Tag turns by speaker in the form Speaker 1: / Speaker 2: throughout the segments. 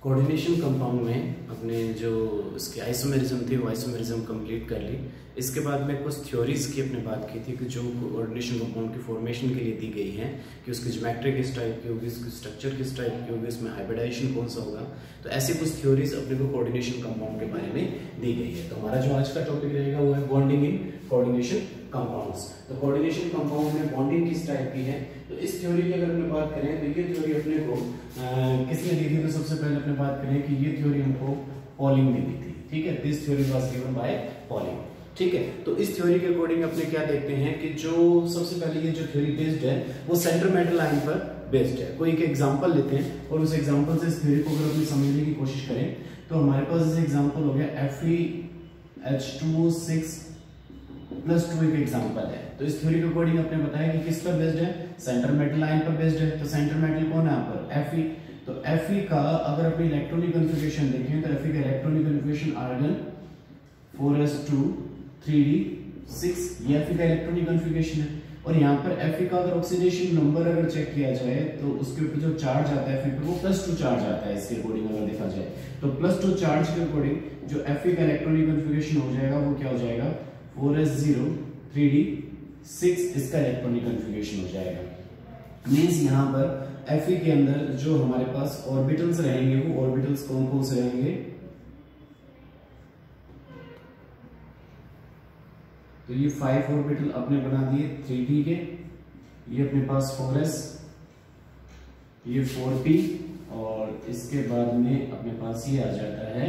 Speaker 1: Coordination compound में अपने जो इसकी आइसोमेरिज्म थी वो आइसोमेरिज्म कंप्लीट कर ली। इसके बाद में कुछ थ्योरीज की अपने बात की थी कि जो कोऑर्डिनेशन कंपाउंड की फॉर्मेशन के लिए दी गई हैं कि उसकी ज्योमेट्री किस टाइप की होगी, उसकी स्ट्रक्चर किस टाइप की होगी, उसमें हाइब्रिडाइजेशन कौन सा होगा। तो ऐसी कुछ थ्योरीज अपने को कोऑर्डिनेशन कंपाउंड के बारे में दी गई है। तो हमारा जो आज का टॉपिक रहेगा वो है बॉन्डिंग इन कोऑर्डिनेशन कंपाउंड्स। तो कोऑर्डिनेशन कंपाउंड में बॉन्डिंग किस टाइप की है, तो इस थ्योरी की अगर अपने बात करें तो ये थ्योरी अपने को किसने दी थी, तो सबसे पहले अपने बात करें कि ये थ्योरी हमको पॉलिंग ने दी थी। ठीक है, this theory was given by polling. ठीक है, तो इस थ्योरी के अकॉर्डिंग अपने क्या देखते हैं कि जो सबसे पहले ये जो थ्योरी बेस्ड है वो सेंटर मेटल लाइन पर बेस्ड है। कोई एक एग्जांपल लेते हैं और उस एग्जांपल से इस थ्योरी को अगर अपनी समझने की कोशिश करें तो हमारे पास जैसे एग्जांपल हो गया FeH2O6 + 2 एक एग्जांपल है। तो इस थ्योरी के अकॉर्डिंग आपने बताया कि किस पर बेस्ड है, सेंटर मेटल लाइन पर बेस्ड है। तो सेंटर मेटल कौन है यहाँ पर, Fe। तो Fe का अगर अपनी इलेक्ट्रॉनिक कन्फिगरेशन देखें तो Fe का electronic configuration argon 4s2 3d6, ये Fe का इलेक्ट्रॉनिक कन्फिगरेशन है। और यहाँ पर Fe का अगर ऑक्सीडेशन नंबर अगर चेक किया जाए तो उसके ऊपर जो चार्ज आता है Fe पर वो +2 चार्ज आता है। इसके अकॉर्डिंग अगर देखा जाए तो +2 चार्ज के अकॉर्डिंग जो Fe का इलेक्ट्रॉनिक कन्फिगरेशन हो जाएगा वो क्या हो जाएगा, 4s0 3d6 इसका इलेक्ट्रॉनिक कन्फिगरेशन हो जाएगा। मींस यहाँ पर Fe के अंदर जो हमारे पास ऑर्बिटल्स रहेंगे वो ऑर्बिटल्स कौन कौन से रहेंगे, तो ये 5 ऑर्बिटल अपने बना दिए 3d के, ये अपने पास 4s, ये 4p और इसके बाद में अपने पास ये आ जाता है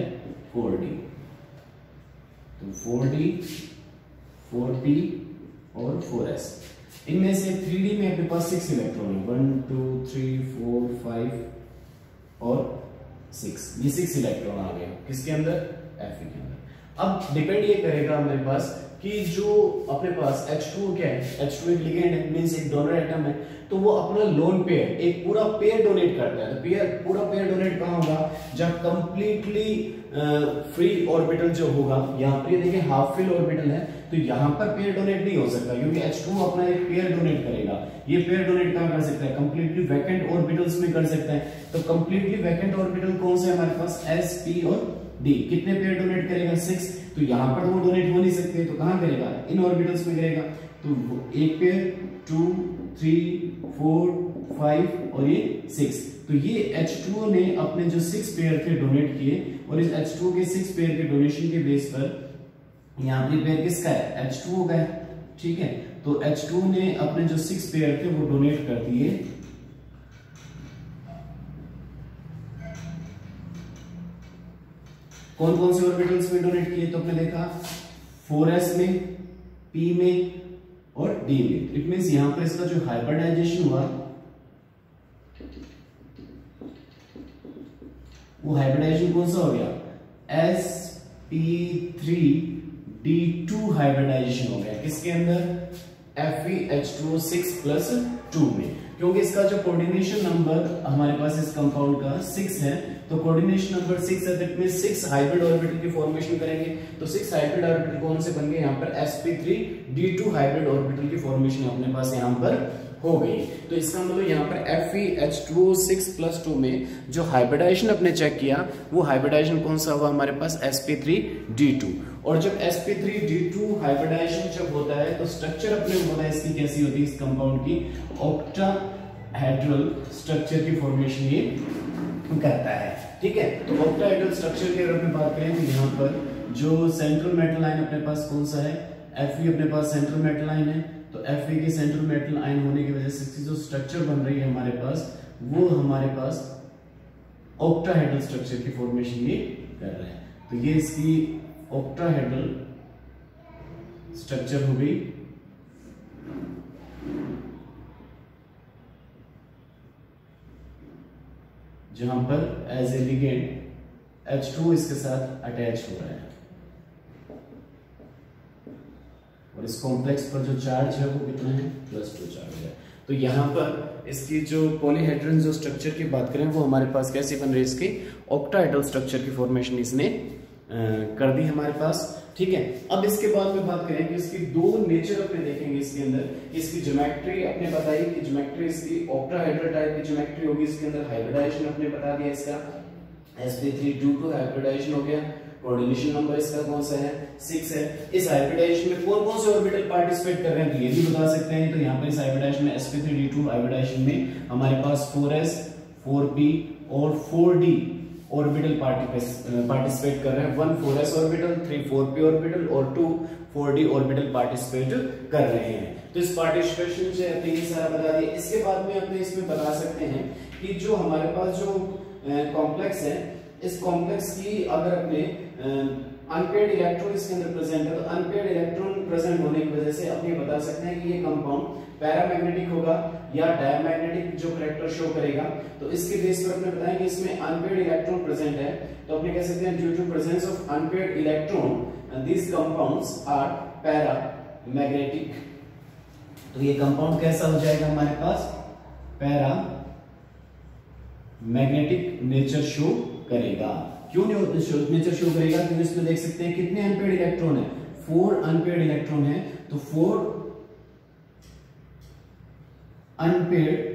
Speaker 1: 4d। तो 4d 4p और 4s, इनमें से 3d में अपने पास 6 इलेक्ट्रॉन है, 1 2 3 4 5 और 6, ये 6 इलेक्ट्रॉन आ गए किसके अंदर, Fe के अंदर। अब डिपेंड ये करेगा हमारे पास कि जो अपने पास H2 क्या है, H2 एक लिगेंड है, मींस एक डोनर एटम है, तो वो अपना लोन पेयर एक पूरा पेयर डोनेट करता है। तो पूरा पेयर डोनेट कहाँ होगा, जब कंप्लीटली फ्री ऑर्बिटल जो होगा, यहाँ पर देखिए हाफ फिल ऑर्बिटल है तो यहाँ पर पेयर डोनेट नहीं हो सकता क्योंकि H2 अपना एक पेयर डोनेट करेगा। ये पेयर डोनेट कहाँ कर सकता है, कंप्लीटली वैकेंट ऑर्बिटल्स में कर सकता है। तो कंप्लीटली वैकेंट ऑर्बिटल कौन से हमारे पास, S P और D। कितने पेयर डोनेट करेगा, 6। तो यहाँ पर वो डोनेट हो नहीं सकते तो कहाँ करेगा, इन ऑर्बिटल्स में करेगा। तो एक पेयर 2 3 4 5 और ये 6। तो ये H2O ने अपने जो 6 पेयर थे डोनेट किए और इस H2O के 6 पेयर के डोनेशन के बेस पर यहाँ पे पेयर किसका है, H2O का है। ठीक है, तो H2O ने अपने जो 6 पेयर थे वो डोनेट कर दिए कौन कौन से ऑर्बिटल्स में डोनेट किए, तो आपने देखा 4s में, p में और d में। इट मींस यहां पर इसका जो हाइब्रिडाइजेशन हुआ वो हाइब्रिडाइजेशन कौन सा हो गया, sp3d2 हाइब्रिडाइजेशन हो गया किसके अंदर, FeH2O6 + 2 में। क्योंकि इसका जो कोऑर्डिनेशन नंबर हमारे पास इस कंपाउंड का 6 है, तो कोऑर्डिनेशन नंबर 6 है, दैट मींस 6 हाइब्रिड ऑर्बिटल की फॉर्मेशन करेंगे। तो 6 हाइब्रिड ऑर्बिटल कौन से बन गए, यहाँ पर sp3d2 हाइब्रिड ऑर्बिटल की फॉर्मेशन अपने पास यहाँ पर हो गई। तो इसका मतलब यहाँ पर FeH2O6 + 2 में जो हाइब्रिडाइजेशन अपने चेक किया वो हाइब्रिडाइजेशन कौन सा हुआ हमारे पास, sp3d2। और जब sp3d2 हाइब्रिडाइजेशन जब होता है तो स्ट्रक्चर अपने को पता है इसकी कैसी होती है, इस कंपाउंड की ऑक्टाहेड्रल स्ट्रक्चर की फॉर्मेशन ये करता है। ठीक है, तो ऑक्टाहेड्रल स्ट्रक्चर की अगर अपने बात करें तो यहाँ पर जो सेंट्रल मेटल लाइन अपने पास कौन सा है, Fe अपने पास सेंट्रल मेटल लाइन है। तो Fe की सेंट्रल मेटल लाइन होने की वजह से इसकी जो स्ट्रक्चर बन रही है हमारे पास वो हमारे पास ऑक्टाहेड्रल स्ट्रक्चर की फॉर्मेशन ये कर रहा है। तो ये इसकी ऑक्टाहेड्रल स्ट्रक्चर हो गई। जहां पर एज ए लिगेंड H2 इसके साथ अटैच हो रहा है और इस कॉम्प्लेक्स पर जो चार्ज है वो कितना है, +2 चार्ज है। तो यहाँ पर इसकी जो पॉलीहेड्रन जो स्ट्रक्चर की बात करें वो हमारे पास कैसी बन रही है, इसकी ऑक्टाहेड्रल स्ट्रक्चर की फॉर्मेशन इसने कर दी हमारे पास। ठीक है, अब इसके बाद में बात करें कि इसकी दो नेचर अपने देखेंगे इसके अंदर। इसकी ज्योमेट्री अपने बताई कि ज्योमेट्री इसकी ऑक्टाहेड्रल टाइप की ज्योमेट्री होगी, इसके अंदर हाइब्रिडाइजेशन अपने बता दिया इसका। sp3 ड्यू टू हाइब्रिडाइजेशन हो गया। कोऑर्डिनेशन नंबर इसका कौन सा है 6 है। इस हाइब्रिडाइजेशन में कौन कौन से ऑर्बिटल पार्टिसिपेट कर रहे हैं तो ये भी बता सकते हैं। तो यहाँ पर इस हाइब्रिडाइजेशन में sp3d2 हाइब्रिडाइजेशन में हमारे पास 4s 4p और 4d ऑर्बिटल पार्टिसिपेट कर रहे हैं। 1 4s ऑर्बिटल, 3 4p ऑर्बिटल और 2 4d ऑर्बिटल पार्टिसिपेट कर रहे हैं। तो इस पार्टिसिपेशन से अपने ये सारा बता दिया। इसके बाद में अपने इसमें बता सकते हैं कि जो हमारे पास जो कॉम्प्लेक्स है, इस कॉम्प्लेक्स की अगर अपने अनपेयर्ड इलेक्ट्रॉन इसके अंदर प्रेजेंट है तो अनपेयर्ड इलेक्ट्रॉन प्रेजेंट होने की वजह से अपने बता सकते हैं कि ये कंपाउंड पैरामैग्नेटिक होगा या डायमैग्नेटिक जो करैक्टर शो करेगा। तो इसके बेस पर अपने बताएं कि इसमें अनपेयर्ड इलेक्ट्रॉन प्रेजेंट है तो अपने कह सकते हैं due to presence of unpaired electron these compounds are paramagnetic. तो ये कंपाउंड कैसा हो जाएगा हमारे पास पैरा मैग्नेटिक नेचर शो करेगा। क्यों नेचर शो करेगा? क्योंकि इसमें देख सकते हैं कितने अनपेयर्ड इलेक्ट्रॉन है 4 अनपेयर्ड इलेक्ट्रॉन है। तो 4 अनपेयर्ड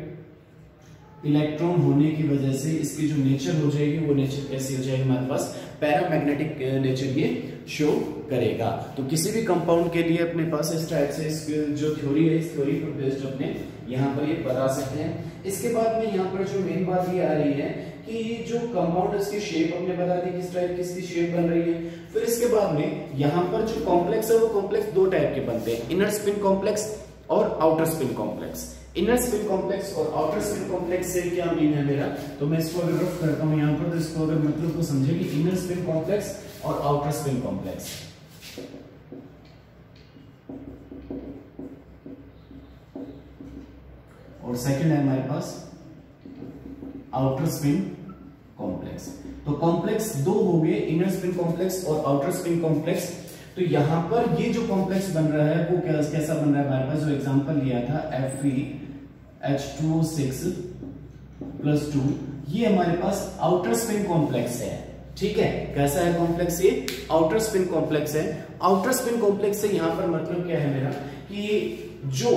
Speaker 1: इलेक्ट्रॉन होने की वजह से इसकी जो नेचर हो जाएगी वो नेचर कैसी हो जाएगी हमारे पास पैरामैग्नेटिक नेचर ये शो करेगा। तो किसी भी कंपाउंड के लिए अपने पास इस टाइप से इसकी जो थ्योरी है इस थ्योरी पर बेस्ड अपने यहाँ पर ये बता सकते हैं। इसके बाद में यहाँ पर जो मेन बात ये आ रही है कि जो कंपाउंड है इसकी शेप अपने बता दी किस टाइप की इसकी शेप बन रही है। फिर इसके बाद में यहाँ पर जो कॉम्प्लेक्स है वो कॉम्प्लेक्स दो टाइप के बनते हैं, इनर स्पिन कॉम्प्लेक्स और outer spin complex. Inner spin complex और आउटर स्पिन कॉम्प्लेक्स से क्या मीन है मेरा, तो मैं इसको अगर रफ करता हूं यहाँ पर तो इसको अगर मतलब को समझे कि इनर स्पिन कॉम्प्लेक्स और आउटर स्पिन कॉम्प्लेक्स। और सेकंड है हमारे पास आउटर स्पिन कॉम्प्लेक्स। तो कॉम्प्लेक्स दो हो गए, इनर स्पिन कॉम्प्लेक्स और आउटर स्पिन कॉम्प्लेक्स। तो यहां पर ये जो कॉम्प्लेक्स बन रहा है वो कैसा बन रहा है हमारे पास जो एग्जांपल लिया था Fe(H2O6+2), ये हमारे पास आउटर स्पिन कॉम्प्लेक्स है। ठीक है, कैसा है कॉम्प्लेक्स ये आउटर स्पिन कॉम्प्लेक्स है। आउटर स्पिन कॉम्प्लेक्स से यहां पर मतलब क्या है मेरा कि जो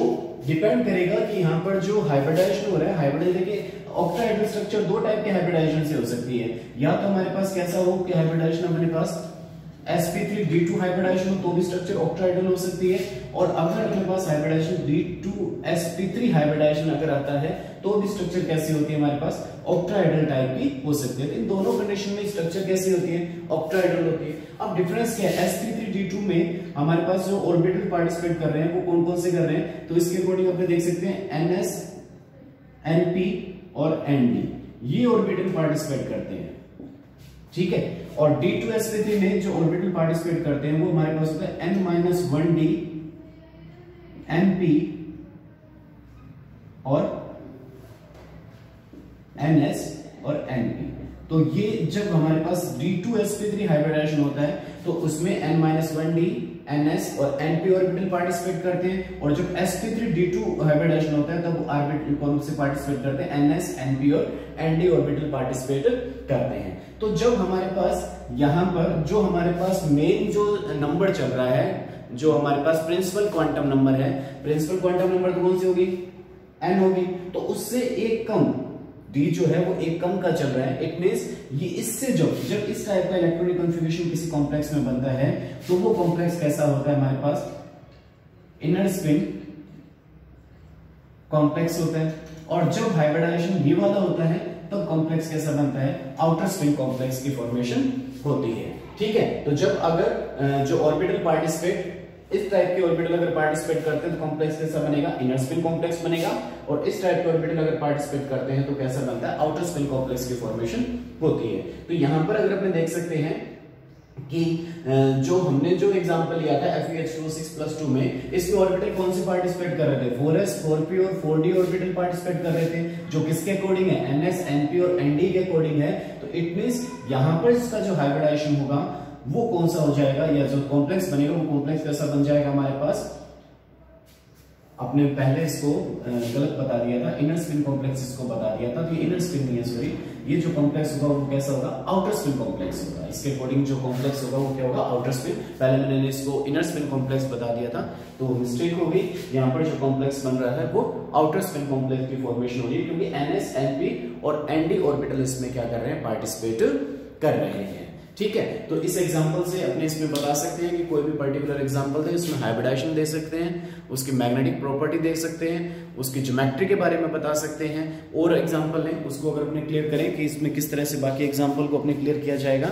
Speaker 1: डिपेंड करेगा कि यहां पर जो हाइब्रिडाइजेशन हो रहा है, हाइब्रिडाइजेशन देखिए ऑक्टाहेड्रल स्ट्रक्चर दो टाइप के हाइब्रिडाइजेशन से हो सकती है। या तो हमारे पास कैसा हो कि हाइब्रिडाइजेशन हमारे पास sp3d2 हाइब्रिडाइजेशन हो तो भी स्ट्रक्चर ऑक्टाहेड्रल हो सकती है, और अगर अपने पास हाइब्रिडाइजेशन d2sp3 हाइब्रिडाइजेशन अगर आता है तो भी स्ट्रक्चर कैसी होती है हमारे पास ऑक्टाहेड्रल टाइप की हो सकती है। इन दोनों कंडीशन में स्ट्रक्चर कैसी होती है ऑक्टाहेड्रल होती है। अब डिफरेंस क्या है, sp3d2 में हमारे पास जो ऑर्बिटल पार्टिसिपेट कर रहे हैं वो कौन कौन से कर रहे हैं, तो इसके अकॉर्डिंग अपने देख सकते हैं ns np और nd ये ऑर्बिटल पार्टिसिपेट करते हैं। ठीक है, और d2sp3 में जो ऑर्बिटल पार्टिसिपेट करते हैं वो हमारे पास होता है n-1d np और ns और np। तो ये जब हमारे पास d2sp3 हाइब्रिडाइजेशन होता है तो उसमें n-1d ns और np ऑर्बिटल पार्टिसिपेट करते हैं, और जब sp3d2 हाइब्रिडाइजेशन होता है तब ऑर्बिटल कौन से पार्टिसिपेट करते हैं ns np और nd ऑर्बिटल पार्टिसिपेट करते हैं। तो जब हमारे पास यहां पर जो हमारे पास मेन जो नंबर चल रहा है, जो हमारे पास प्रिंसिपल क्वांटम नंबर है, प्रिंसिपल क्वांटम नंबर तो कौन सी होगी n होगी, तो उससे एक कम d जो है वो एक कम का चल रहा है। इट मींस ये इससे जब इस टाइप का इलेक्ट्रॉनिक कॉन्फ़िगरेशन किसी कॉम्प्लेक्स में बनता है तो वो कॉम्प्लेक्स कैसा होता है हमारे पास इनर स्पिन कॉम्प्लेक्स होता है, और जब हाइब्रिडाइजेशन ये वाला होता है तब कॉम्प्लेक्स कैसा बनता है आउटर स्पिन कॉम्प्लेक्स की फॉर्मेशन होती है। ठीक है, तो जब अगर जो ऑर्बिटल पार्टिसिपेट इस टाइप के ऑर्बिटल अगर पार्टिसिपेट करते हैं तो कॉम्प्लेक्स कैसा बनेगा इनर स्पिन कॉम्प्लेक्स बनेगा, और इस टाइप के ऑर्बिटल अगर पार्टिसिपेट करते हैं तो कैसा बनता है आउटर स्पिन कॉम्प्लेक्स की फॉर्मेशन होती है। तो यहां पर अगर अपने देख सकते हैं कि जो हमने जो एग्जांपल लिया था Fe(H2O6+2) में, इसमें ऑर्बिटल कौन से पार्टिसिपेट कर रहे थे 4s 4p और 4d ऑर्बिटल पार्टिसिपेट कर रहे थे, जो किसके अकॉर्डिंग है ns np और nd के अकॉर्डिंग है। तो इट मींस यहां पर इसका जो हाइब्रिडाइजेशन होगा वो कौन सा हो जाएगा, या जो कॉम्प्लेक्स बनेगा वो कॉम्प्लेक्स कैसा बन जाएगा हमारे पास आपने पहले इसको गलत बता दिया था, इनर स्पिन कॉम्प्लेक्स इसको बता दिया था, तो ये इनर स्पिन नहीं है, सॉरी, ये जो कॉम्प्लेक्स होगा वो कैसा होगा, आउटर स्पिन कॉम्प्लेक्स होगा। इसके अकॉर्डिंग जो कॉम्प्लेक्स होगा वो क्या होगा, आउटर स्पिन। पहले मैंने इसको इनर स्पिन कॉम्प्लेक्स बता दिया था, तो मिस्टेक हो गई। यहाँ पर जो कॉम्प्लेक्स बन रहा है वो आउटर स्पिन कॉम्प्लेक्स की फॉर्मेशन हो रही है, क्योंकि NS NP और ND ऑर्बिटल इसमें क्या कर रहे हैं, पार्टिसिपेट कर रहे हैं। ठीक है, तो इस एग्जांपल से अपने इसमें बता सकते हैं कि कोई भी पर्टिकुलर एग्जांपल दे, उसमें हाइब्रिडाइजेशन दे सकते हैं, उसकी मैग्नेटिक प्रॉपर्टी दे सकते हैं, उसकी ज्योमेट्री के बारे में बता सकते हैं, और एग्जांपल लें उसको अगर अपने क्लियर करें कि इसमें किस तरह से बाकी एग्जांपल को अपने क्लियर किया जाएगा।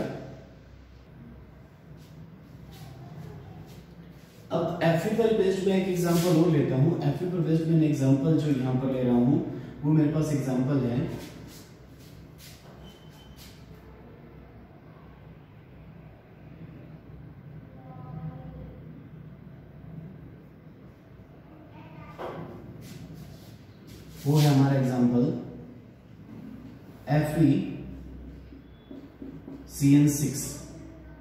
Speaker 1: अब Fe पर बेस्ड मैं एक एग्जांपल और लेता हूं। Fe पर बेस्ड में एग्जांपल जो यहां पर ले रहा हूं वो मेरे पास एग्जांपल है वो है हमारा एग्जांपल FeCN6,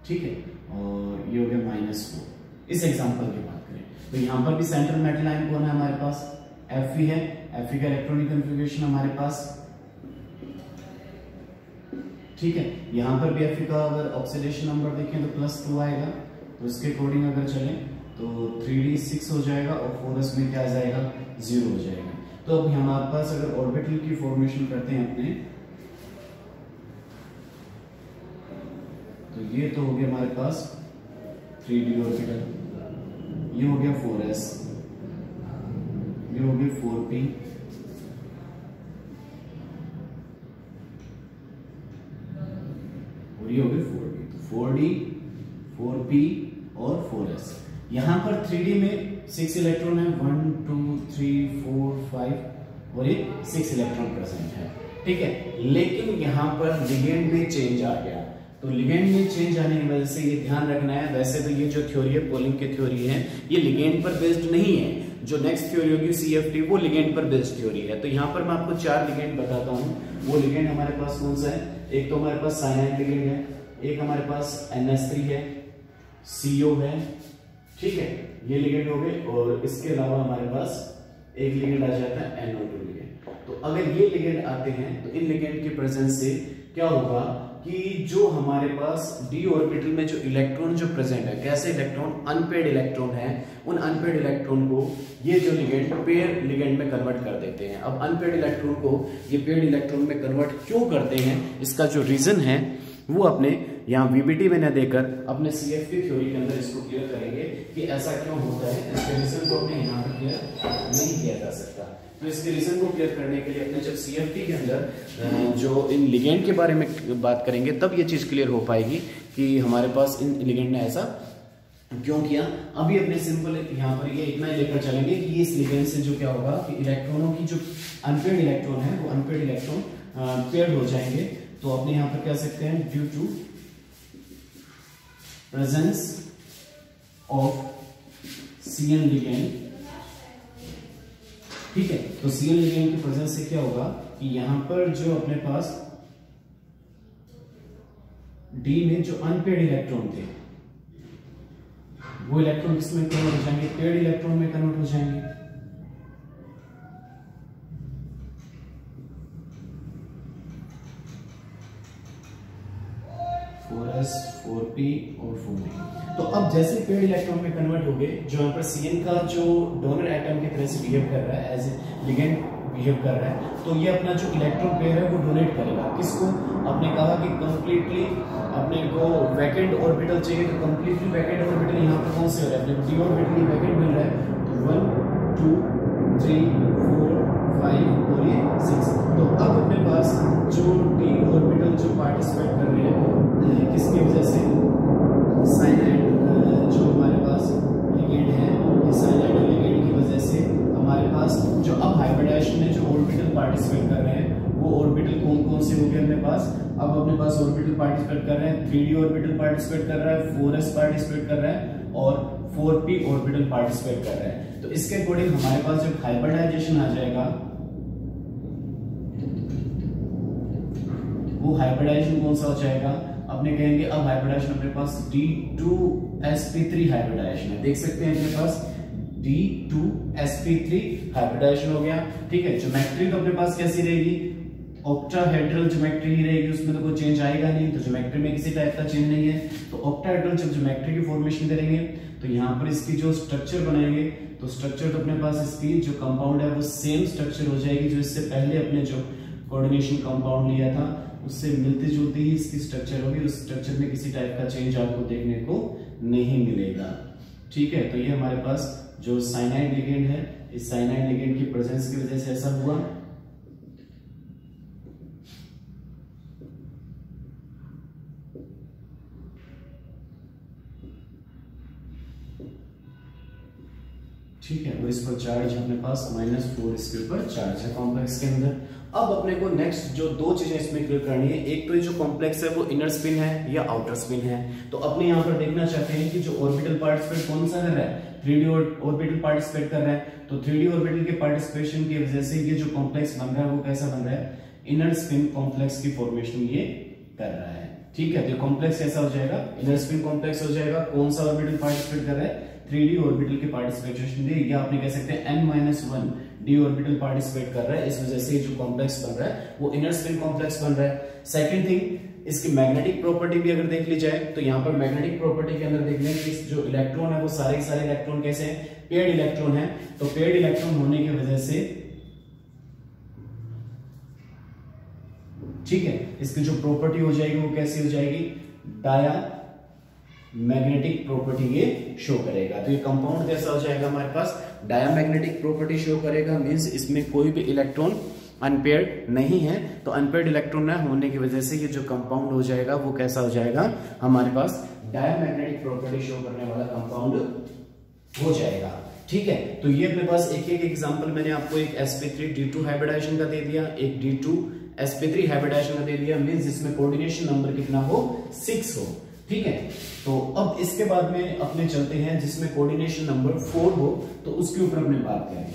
Speaker 1: ठीक है, और ये हो गया -4। इस एग्जांपल की बात करें तो यहां पर भी सेंट्रल मेटल आयन कौन है हमारे पास, Fe है। Fe का इलेक्ट्रॉनिक कन्फिगरेशन हमारे पास, ठीक है। यहां पर भी Fe का अगर ऑक्सीडेशन नंबर देखें तो +2 आएगा, तो इसके अकॉर्डिंग अगर चलें तो 3d6 हो जाएगा और 4s में क्या आ जाएगा, 0 हो जाएगा। तो अब हमारे पास अगर ऑर्बिटल की फॉर्मेशन करते हैं अपने, तो ये तो हो गया हमारे पास 3d ऑर्बिटल, ये हो गया 4s, ये हो गया 4p, और ये हो गया 4d। तो 4d, 4p और 4s। यहां पर 3d में 6 इलेक्ट्रॉन है, 1 2 3 4 5 और ये 6 इलेक्ट्रॉन प्रेजेंट है, ठीक है। लेकिन यहां पर लिगेंड में चेंज आ गया, तो लिगेंड में चेंज आने की वजह से ये ध्यान रखना है। वैसे तो ये जो थ्योरी है, पोलिंग की थ्योरी है, ये लिगेंड पर बेस्ड नहीं है। जो नेक्स्ट थ्योरी होगी CFT, वो लिगेंड पर बेस्ड थ्योरी है। तो यहाँ पर मैं आपको 4 लिगेंड बताता हूँ। वो लिगेंड हमारे पास कौन सा है, एक तो हमारे पास साइनाइड लिगेंड है, एक हमारे पास NS3 है, CO है, ठीक है, ये लिगेंड हो गए। और इसके अलावा हमारे पास एक लिगेंड आ जाता है NO2 लिगेंड। तो अगर ये लिगेंड आते हैं तो इन लिगेंड की प्रेजेंस से क्या होगा कि जो हमारे पास d ऑर्बिटल में जो इलेक्ट्रॉन जो प्रेजेंट है, कैसे इलेक्ट्रॉन, अनपेड इलेक्ट्रॉन है, उन अनपेड इलेक्ट्रॉन को ये जो लिगेंड पेयर लिगेंड में कन्वर्ट कर देते हैं। अब अनपेड इलेक्ट्रॉन को ये पेड इलेक्ट्रॉन में कन्वर्ट क्यों करते हैं, इसका जो रीजन है वो अपने यहाँ VBT में न देकर अपने CFT थ्योरी के अंदर इसको क्लियर करेंगे कि ऐसा क्यों होता है। इसके रीजन को अपने यहाँ पर क्लियर नहीं किया जा सकता। तो इसके रीजन को क्लियर करने के लिए अपने जब CFT के अंदर जो इन लिगेंड के बारे में बात करेंगे तब ये चीज क्लियर हो पाएगी कि हमारे पास इन लिगेंड ने ऐसा क्यों किया। अभी अपने सिंपल यहाँ पर ये इतना लेकर चलेंगे कि इस लिगेंड से जो क्या होगा कि इलेक्ट्रॉनों की जो अनपेड इलेक्ट्रॉन है वो अनपेड इलेक्ट्रॉन पेयर्ड हो जाएंगे। तो अपने यहाँ पर कह सकते हैं due to presence of CN ligand, ठीक है। तो CN लिगेंड की प्रेजेंस से क्या होगा कि यहां पर जो अपने पास D में जो अनपेड इलेक्ट्रॉन थे वो इलेक्ट्रॉन किसमें कन्वर्ट हो जाएंगे, पेड इलेक्ट्रॉन में कन्वर्ट हो जाएंगे। S 4p और 4p। तो अब जैसे पेड इलेक्ट्रॉन में कन्वर्ट हो गए, जो यहाँ पर CN का जो डोनर एटम की तरह से बिहेव कर रहा है, एज ए लिगेंड बिहेव कर रहा है, तो ये अपना जो इलेक्ट्रॉन पेयर है वो डोनेट करेगा किसको। आपने कहा कि कंप्लीटली अपने को वैकेंट ऑर्बिटल चाहिए, तो कंप्लीटली वैकेंट ऑर्बिटल यहाँ पर कौन से हो रहा है, अपने को d ऑर्बिटल वैकेंट मिल रहा है। तो 1 2 3 4 5 और ये 6। तो अब अपने पास जो d ऑर्बिटल जो पार्टिसिपेट कर रहे हैं किसकी वजह से, साइनाइड जो हमारे पास लिगेंड है, ये साइनाइड लिगेंड की वजह से हमारे पास जो अब हाइब्रिडाइजेशन में जो ऑर्बिटल पार्टिसिपेट कर रहे हैं वो ऑर्बिटल कौन कौन से हो गए अपने पास। अब अपने पास ऑर्बिटल पार्टिसिपेट कर रहे हैं, 3d ऑर्बिटल पार्टिसिपेट कर रहा है, 4s पार्टिसिपेट कर रहा है और 4p ऑर्बिटल पार्टिसिपेट कर रहा है। तो इसके अकॉर्डिंग हमारे पास जब हाइब्रिडाइजेशन आ जाएगा, वो हाइब्रिडाइजेशन कौन सा हो जाएगा, अपने कहेंगे अब हाइब्रिडाइजेशन अपने पास D2sp3 हाइब्रिडाइजेशन है। देख सकते हैं अपने पास D2sp3 हाइब्रिडाइजेशन हो गया। ठीक है, ज्योमेट्री तो अपने पास कैसी रहेगी, ऑक्टाहेड्रल ज्योमेट्री ही रहेगी, उसमें तो कोई चेंज आएगा नहीं, तो ज्योमेट्री में किसी टाइप का चेंज नहीं है। तो ऑक्टाहेड्रल जब ज्योमेट्री की फॉर्मेशन करेंगे तो यहाँ पर इसकी जो स्ट्रक्चर बनाएंगे, तो स्ट्रक्चर तो अपने पास इसकी जो कंपाउंड है वो सेम स्ट्रक्चर हो जाएगी जो इससे पहले अपने जो कोऑर्डिनेशन कंपाउंड लिया था उससे मिलती जुलती ही इसकी स्ट्रक्चर होगी। उस स्ट्रक्चर में किसी टाइप का चेंज आपको देखने को नहीं मिलेगा। ठीक है, तो ये हमारे पास जो साइनाइड लिगेंड है, इस साइनाइड लिगेंड की प्रेजेंस की वजह से ऐसा हुआ। ठीक है, वो इस पर चार्ज अपने पास -4 इसके ऊपर चार्ज है कॉम्प्लेक्स के अंदर। अब अपने को नेक्स्ट जो दो चीजें इसमें क्लियर करनी है, एक तो ये जो कॉम्प्लेक्स है वो इनर स्पिन है या आउटर स्पिन है। तो अपने यहाँ पर देखना चाहते हैं कि जो ऑर्बिटल पार्टिसिपेट कौन सा कर रहा है, 3D ऑर्बिटल पार्टिसिपेट कर रहा है। तो 3D ऑर्बिटल के पार्टिसिपेशन की वजह से ये जो कॉम्प्लेक्स बन रहा है वो कैसा बन रहा है, इनर स्पिन कॉम्प्लेक्स की फॉर्मेशन ये कर रहा है। ठीक है, तो कॉम्प्लेक्स कैसा हो जाएगा, इनर स्पिन कॉम्प्लेक्स हो जाएगा। कौन सा ऑर्बिटल पार्टिसिपेट कर रहा है, 3D ऑर्बिटल के पार्टिसिपेशन दे, या आपने कह सकते हैं n-1 d ऑर्बिटल पार्टिसिपेट कर रहा है, इस वजह से जो कॉम्प्लेक्स बन रहा है वो इनर स्पिन कॉम्प्लेक्स बन रहा है। सेकंड थिंग, इसकी मैग्नेटिक प्रॉपर्टी भी अगर देख ली जाए तो यहाँ पर मैग्नेटिक प्रॉपर्टी के अंदर देख लें कि जो इलेक्ट्रॉन है वो सारे इलेक्ट्रॉन कैसे हैं, पेयर्ड इलेक्ट्रॉन है। तो पेयर्ड इलेक्ट्रॉन होने की वजह से, ठीक है, इसकी जो प्रॉपर्टी हो जाएगी वो कैसी हो जाएगी, डाया मैग्नेटिक प्रॉपर्टी ये शो करेगा। तो ये कंपाउंड कैसा हो जाएगा हमारे पास, डायामैग्नेटिक प्रॉपर्टी शो करेगा, मींस इसमें कोई भी इलेक्ट्रॉन अनपेयर्ड नहीं है। तो अनपेयर्ड इलेक्ट्रॉन न होने की वजह से ये जो कंपाउंड हो जाएगा वो कैसा हो जाएगा, हमारे पास डायामैग्नेटिक प्रॉपर्टी शो करने वाला कंपाउंड हो जाएगा। ठीक है, तो ये अपने पास एक एक एग्जांपल मैंने आपको एक sp3 d2 हाइब्रिडाइजेशन का दे दिया, एक d2 sp3 हाइब्रिडाइजेशन का दे दिया, मींस इसमें कोऑर्डिनेशन नंबर कितना हो, 6 हो। ठीक है, तो अब इसके बाद में अपने चलते हैं जिसमें कोऑर्डिनेशन नंबर 4 हो, तो उसके ऊपर अपने बात करें।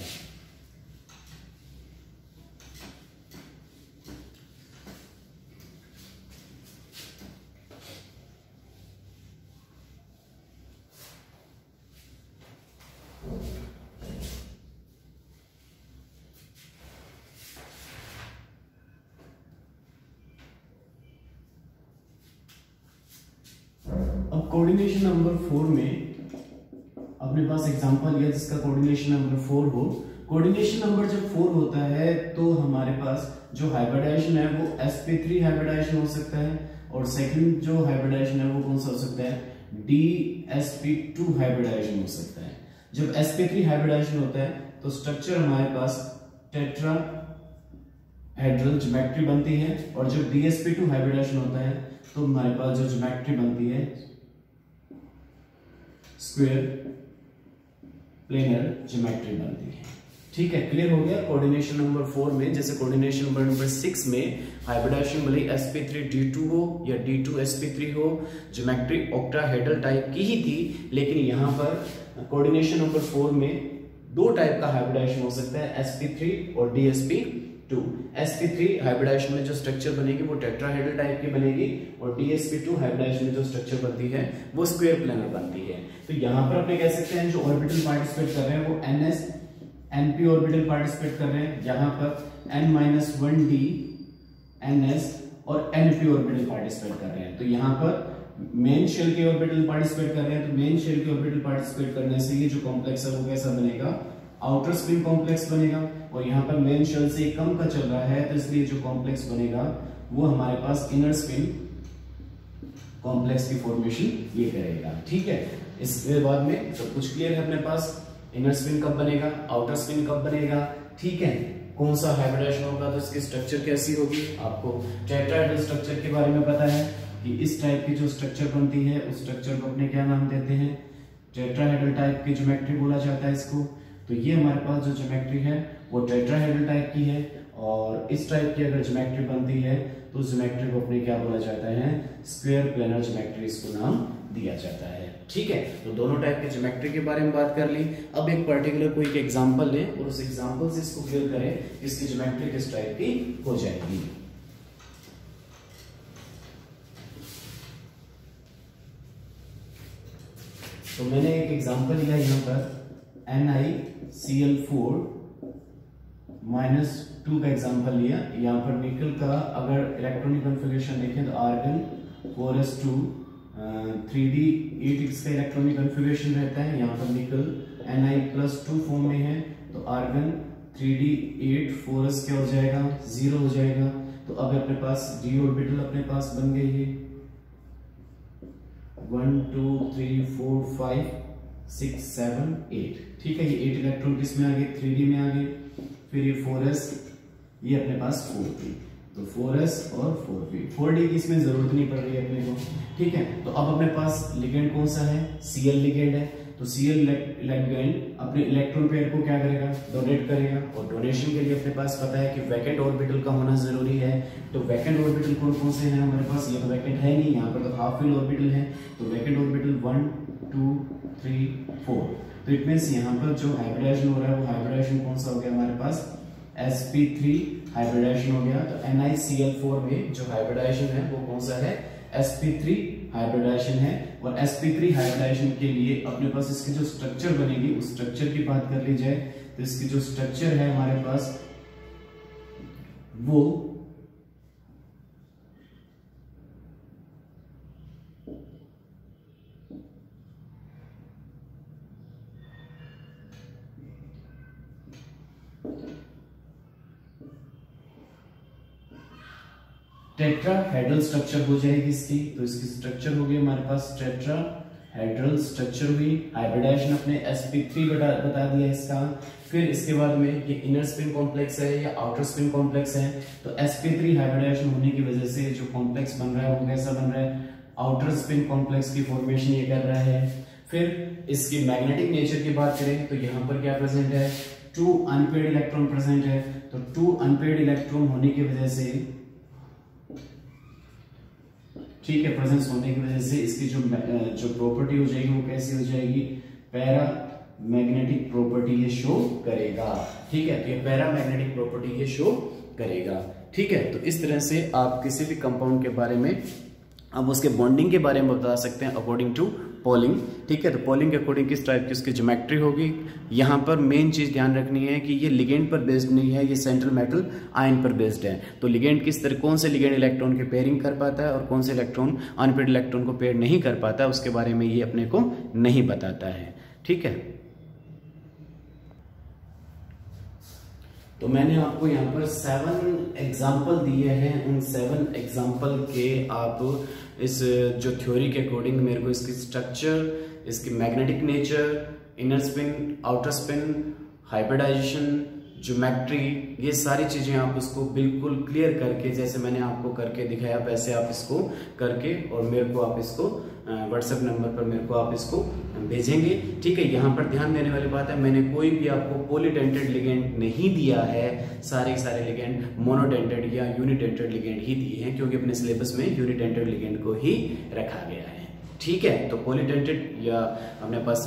Speaker 1: अब कोऑर्डिनेशन नंबर 4 में अपने पास एग्जांपल लिया जिसका कोऑर्डिनेशन नंबर 4 हो। कोऑर्डिनेशन नंबर जब 4 होता है तो हमारे पास जो हाइब्रिडाइजेशन है वो sp3 हाइब्रिडाइजेशन हो सकता है, और सेकंड जो हाइब्रिडाइजेशन है वो कौन सा हो सकता है, dsp2 हाइब्रिडाइजेशन हो सकता है। जब sp3 हाइब्रिडाइजेशन होता है तो स्ट्रक्चर हमारे पास टेट्राहेड्रल ज्योमेट्री बनती है, और जब dsp2 हाइब्रिडाइजेशन होता है तो हमारे पास जो ज्योमेट्री बनती है स्क्वायर प्लेनर ज्योमेट्री बनती है। ठीक है, क्लियर हो गया। कोऑर्डिनेशन नंबर 4 में, जैसे कोऑर्डिनेशन नंबर 6 में हाइब्रिडाइजेशन भले sp3 d2 हो या d2 sp3 हो, ज्योमेट्री ऑक्टाहेड्रल टाइप की ही थी, लेकिन यहां पर कोऑर्डिनेशन नंबर 4 में दो टाइप का हाइब्रिडाइजेशन हो सकता है, sp3 और dsp2। sp3 हाइब्रिडाइजेशन में जो स्ट्रक्चर बनेगी वो टेट्राहेड्रल टाइप की बनेगी, और dsp2 हाइब्रिडाइजेशन में जो स्ट्रक्चर बनती है वो स्क्वायर प्लेनर बनती है। तो यहां पर अपने कह सकते हैं जो ऑर्बिटल पार्टिसिपेट कर रहे हैं वो ns np ऑर्बिटल पार्टिसिपेट कर रहे हैं, जहां पर n-1d ns और np ऑर्बिटल पार्टिसिपेट कर रहे हैं। तो यहां पर मेन शेल के ऑर्बिटल पार्टिसिपेट कर रहे हैं, तो मेन शेल के ऑर्बिटल पार्टिसिपेट करने से ये जो कॉम्प्लेक्स है वो कैसा बनेगा, आउटर स्पिन कॉम्प्लेक्स बनेगा। और यहाँ पर मेन शेल से कम का चल रहा है तो इसलिए जो कॉम्प्लेक्स बनेगा वो हमारे पास इनर स्पिन कॉम्प्लेक्स की फॉर्मेशन ये करेगा। ठीक है, इसके बाद में सब कुछ क्लियर है अपने पास, इनर स्पिन कब बनेगा, आउटर स्पिन कब बनेगा, ठीक है, कौन सा हाइब्रिडाइजेशन होगा तो इसकी स्ट्रक्चर कैसी होगी। आपको टेट्राहेड्रल स्ट्रक्चर के बारे में पता है कि इस टाइप की जो स्ट्रक्चर बनती है उस स्ट्रक्चर को अपने क्या नाम देते हैं, टेट्राहेड्रल टाइप की ज्योमेट्री बोला जाता है इसको। तो ये हमारे पास जो ज्योमेट्री है वो टेट्राहेड्रल टाइप की है, और इस टाइप की अगर ज्योमेट्री बनती है तो उस ज्योमेट्री को अपने क्या बोला जाता है, स्क्वायर प्लेनर ज्योमेट्री इसको नाम दिया जाता है। ठीक है, तो दोनों टाइप के ज्योमेट्री के बारे में बात कर ली। अब एक पर्टिकुलर कोई एक एग्जांपल लें और उस एग्जांपल से इसको क्लियर करें इसकी ज्योमेट्री किस टाइप की हो जाएगी। तो मैंने एक एग्जांपल लिया यहाँ पर NiCl4 -2 का एग्जांपल लिया। यहाँ पर निकल का अगर इलेक्ट्रॉनिक कॉन्फ़िगरेशन देखें तो आर्गन 4s2 3d8 इसका इलेक्ट्रॉनिक कॉन्फ़िगरेशन रहता है। यहाँ पर निकल Ni+2 फॉर्म में है तो आर्गन 3d8 4s क्या हो जाएगा, 0 हो जाएगा। तो अब अपने पास d ऑर्बिटल अपने पास बन गई है 1 2 3 4 5 6 7 8। ठीक है, ये 8 इलेक्ट्रॉन किस में आ गए, 3d में आ गए। फिर ये 4s, ये अपने पास 4p, तो 4s और 4p, 4d की इसमें जरूरत नहीं पड़ रही है अपने को। ठीक है, तो अब अपने पास लिगेंड कौन सा है, Cl लिगेंड है। तो Cl लिगेंड अपने इलेक्ट्रॉन पेयर को क्या करेगा, डोनेट करेगा। और डोनेशन के लिए अपने पास पता है कि वैकेंट ऑर्बिटल का होना जरूरी है। तो वैकेंट ऑर्बिटल कौन कौन से हैं हमारे पास, ये तो वैकेंट है नहीं, यहाँ पर तो हाफ फिल ऑर्बिटल है। तो वैकेंट ऑर्बिटल 1 2 3 4। तो इट मींस यहाँ पर जो हाइब्रिडाइजेशन हो रहा है वो हाइब्रिडाइजेशन कौन सा हो गया हमारे पास, sp3 हाइब्रिडाइजेशन हो गया। तो NiCl4 में जो हाइब्रिडाइजेशन है वो कौन सा है, sp3 हाइब्रिडाइजेशन है। और sp3 हाइब्रिडाइजेशन के लिए अपने पास इसकी जो स्ट्रक्चर बनेगी उस स्ट्रक्चर की बात कर ली जाए तो इसकी जो स्ट्रक्चर है हमारे पास वो टेट्राहेड्रल स्ट्रक्चर हो जाएगी इसकी। तो इसकी स्ट्रक्चर हो गई हमारे पास टेट्राहेड्रल स्ट्रक्चर हुई। हाइब्रिडाइजेशन अपने sp3 बता दिया इसका। फिर इसके बाद में ये इनर स्पिन कॉम्प्लेक्स है या आउटर स्पिन कॉम्प्लेक्स है। तो sp3 हाइब्रिडाइजेशन होने की वजह से जो कॉम्प्लेक्स बन रहा है वो कैसा बन रहा है, आउटर स्पिन कॉम्प्लेक्स की फॉर्मेशन ये कर रहा है। फिर इसकी मैग्नेटिक नेचर की बात करें तो यहाँ पर क्या प्रेजेंट है, 2 अनपेयर्ड इलेक्ट्रॉन प्रेजेंट है। तो 2 अनपेयर्ड इलेक्ट्रॉन होने की वजह से, ठीक है, प्रेजेंस होने की वजह से इसकी जो प्रॉपर्टी हो जाएगी वो कैसी हो जाएगी, पैरा मैग्नेटिक प्रॉपर्टी ये शो करेगा। ठीक है, तो ये पैरा मैग्नेटिक प्रॉपर्टी ये शो करेगा। ठीक है, तो इस तरह से आप किसी भी कंपाउंड के बारे में, अब उसके बॉन्डिंग के बारे में बता सकते हैं अकॉर्डिंग टू पोलिंग। ठीक है, तो पोलिंग के अकॉर्डिंग किस टाइप की उसकी ज्योमेट्री होगी। यहाँ पर मेन चीज ध्यान रखनी है कि ये लिगेंड पर बेस्ड नहीं है, ये सेंट्रल मेटल आयन पर बेस्ड है। तो लिगेंड किस तरह, कौन से लिगेंड इलेक्ट्रॉन के पेयरिंग कर पाता है और कौन से इलेक्ट्रॉन अनपेयर्ड इलेक्ट्रॉन को पेयर नहीं कर पाता, उसके बारे में ये अपने को नहीं बताता है। ठीक है, तो मैंने आपको यहाँ पर 7 एग्जाम्पल दिए हैं। उन 7 एग्जाम्पल के आप इस जो थ्योरी के अकॉर्डिंग मेरे को इसकी स्ट्रक्चर, इसकी magnetic nature, inner spin, outer spin, hybridisation, geometry, ये सारी चीजें आप उसको बिल्कुल क्लियर करके, जैसे मैंने आपको करके दिखाया वैसे आप इसको करके और मेरे को आप इसको व्हाट्सएप नंबर पर मेरे को आप इसको भेजेंगे। ठीक है, यहाँ पर ध्यान देने वाली बात है, मैंने कोई भी आपको पॉलीडेंटेड लिगेंड नहीं दिया है। सारे लिगेंड मोनोडेंटेड या यूनिडेंटेड लिगेंड ही दिए हैं, क्योंकि अपने सिलेबस में यूनिडेंटेड लिगेंड को ही रखा गया है। ठीक है, तो पॉलीडेंटेड या अपने पास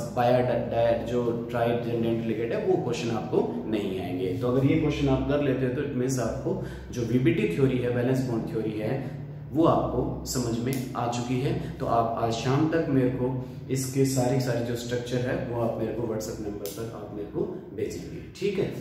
Speaker 1: जो ट्राइडेंटेड लिगेंड है वो क्वेश्चन आपको नहीं आएंगे। तो अगर ये क्वेश्चन आप कर लेते हो तो इट मींस आपको जो वीबीटी थ्योरी है, वैलेंस बॉन्ड थ्योरी है, वो आपको समझ में आ चुकी है। तो आप आज शाम तक मेरे को इसके सारे जो स्ट्रक्चर है वो आप मेरे को व्हाट्सएप नंबर पर आप मेरे को भेजेंगे। ठीक है।